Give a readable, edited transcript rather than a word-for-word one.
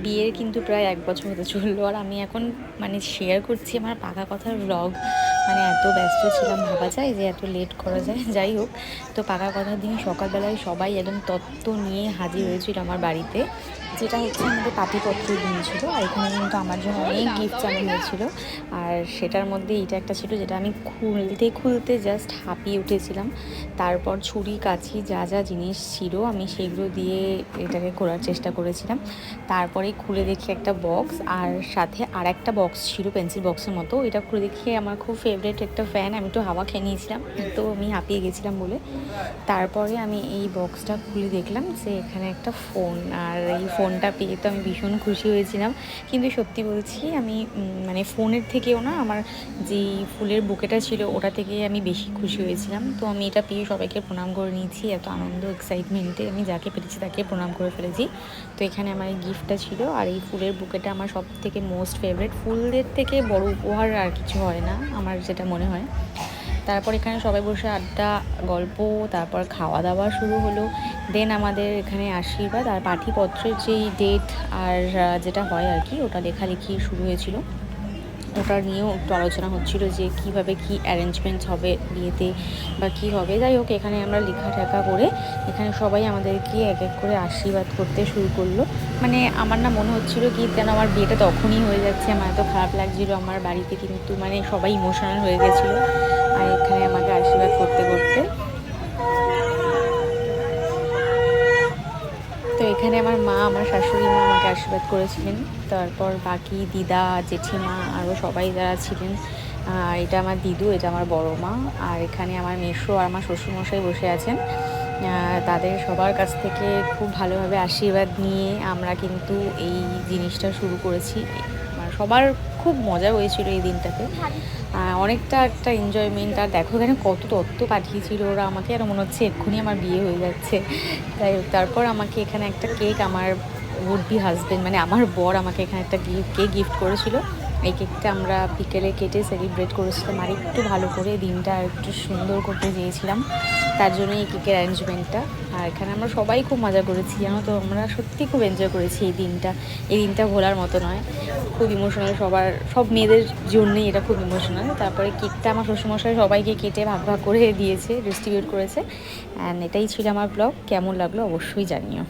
বিয়ের কিন্তু প্রায় 1 বছর হতে চললো, আর আমি এখন মানে শেয়ার করছি আমার পাকা কথার ব্লগ। মানে এত ব্যস্ত ছিলাম, ভাবা যায় যে এত লেট করা যায়। যাই হোক, তো পাকা কথার দিন সকালবেলায় সবাই একদম তত্ত্ব নিয়ে হাজির হয়েছিল আমার বাড়িতে, যেটা হচ্ছে আমাদের পাটিপত্রের দিন ছিল। আর এখানে কিন্তু আমার জন্য অনেক গিফটস আনা হয়েছিল, আর সেটার মধ্যে এইটা একটা ছিল যেটা আমি খুলতে খুলতে জাস্ট হাঁপিয়ে উঠেছিলাম। তারপর ছুরি কাছি যা যা জিনিস ছিল আমি সেগুলো দিয়ে এটাকে করার চেষ্টা করেছিলাম। তারপরে খুলে দেখি একটা বক্স, আর সাথে আর একটা বক্স ছিল পেন্সিল বক্সের মতো। এটা খুলে দেখে আমার খুব ফেভারিট একটা ফ্যান, আমি একটু হাওয়া খেয়ে নিয়েছিলাম, তো আমি হাঁপিয়ে গেছিলাম বলে। তারপরে আমি এই বক্সটা খুলে দেখলাম যে এখানে একটা ফোন, আর এই ফোনটা পেয়ে তো আমি ভীষণ খুশি হয়েছিলাম। কিন্তু সত্যি বলছি, আমি মানে ফোনের থেকেও না, আমার যেই ফুলের বুকেটা ছিল ওটা থেকে আমি বেশি খুশি হয়েছিলাম। তো আমি এটা পেয়ে সবাইকে প্রণাম করে নিয়েছি, এত আনন্দ এক্সাইটমেন্টে আমি যাকে পেরেছি তাকে প্রণাম করে ফেলেছি। তো এখানে আমার এই গিফটটা ছিল, আর এই ফুলের বুকেটা আমার সব থেকে মোস্ট ফেভারিট। ফুলের থেকে বড় উপহার আর কিছু হয় না আমার যেটা মনে হয়। তারপর এখানে সবাই বসে আড্ডা, গল্প, তারপর খাওয়া দাওয়া শুরু হলো। দেন আমাদের এখানে আশীর্বাদ আর পাঠিপত্রের যেই ডেট আর যেটা হয় আর কি, ওটা লেখালেখি শুরু হয়েছিল। ওটা নিয়েও একটু আলোচনা হচ্ছিল যে কীভাবে কী অ্যারেঞ্জমেন্টস হবে বিয়েতে বা কী হবে। যাই হোক, এখানে আমরা লেখা ঠেকা করে এখানে সবাই আমাদেরকে এক এক করে আশীর্বাদ করতে শুরু করলো। মানে আমার না মনে হচ্ছিলো কি যেন আমার বিয়েটা তখনই হয়ে যাচ্ছে, আমার এত খারাপ লাগছিলো আমার বাড়িতে, কিন্তু মানে সবাই ইমোশনাল হয়ে গেছিলো আর এখানে আমাকে আশীর্বাদ করতে করতে। তো এখানে আমার মা, আমার শাশুড়ি মা আমাকে আশীর্বাদ করেছিলেন। তারপর বাকি দিদা, জেঠিমা, আরও সবাই যারা ছিলেন। এটা আমার দিদু, এটা আমার বড় মা, আর এখানে আমার মেসো আর আমার শ্বশুরমশাই বসে আছেন। তাদের সবার কাছ থেকে খুব ভালোভাবে আশীর্বাদ নিয়ে আমরা কিন্তু এই জিনিসটা শুরু করেছি। সবার খুব মজা হয়েছিল এই দিনটাতে, অনেকটা একটা এনজয়মেন্ট। আর দেখো এখানে কত তত্ত্ব পাঠিয়েছিল ওরা আমাকে, আর মনে হচ্ছে এক্ষুনি আমার বিয়ে হয়ে যাচ্ছে। যাই হোক, তারপর আমাকে এখানে একটা কেক আমার উড বি হাজব্যান্ড মানে আমার বর আমাকে এখানে একটা কেক গিফট করেছিল। এই কেকটা আমরা বিকেলে কেটে সেলিব্রেট করেছিলাম, আর একটু ভালো করে দিনটা একটু সুন্দর করতে চেয়েছিলাম, তার জন্য এই কেকের অ্যারেঞ্জমেন্টটা। আর এখানে আমরা সবাই খুব মজা করেছি, জানো তো, আমরা সত্যি খুব এনজয় করেছি এই দিনটা। এই দিনটা ভোলার মতো নয়, খুব ইমোশনাল, সব মেয়েদের জন্যই এটা খুব ইমোশনাল। তারপরে কেকটা আমার শ্বশুরমশাই সবাইকে কেটে ভাগ ভাগ করে দিয়েছে, ডিস্ট্রিবিউট করেছে। অ্যান্ড এটাই ছিল আমার ব্লগ। কেমন লাগলো অবশ্যই জানিও।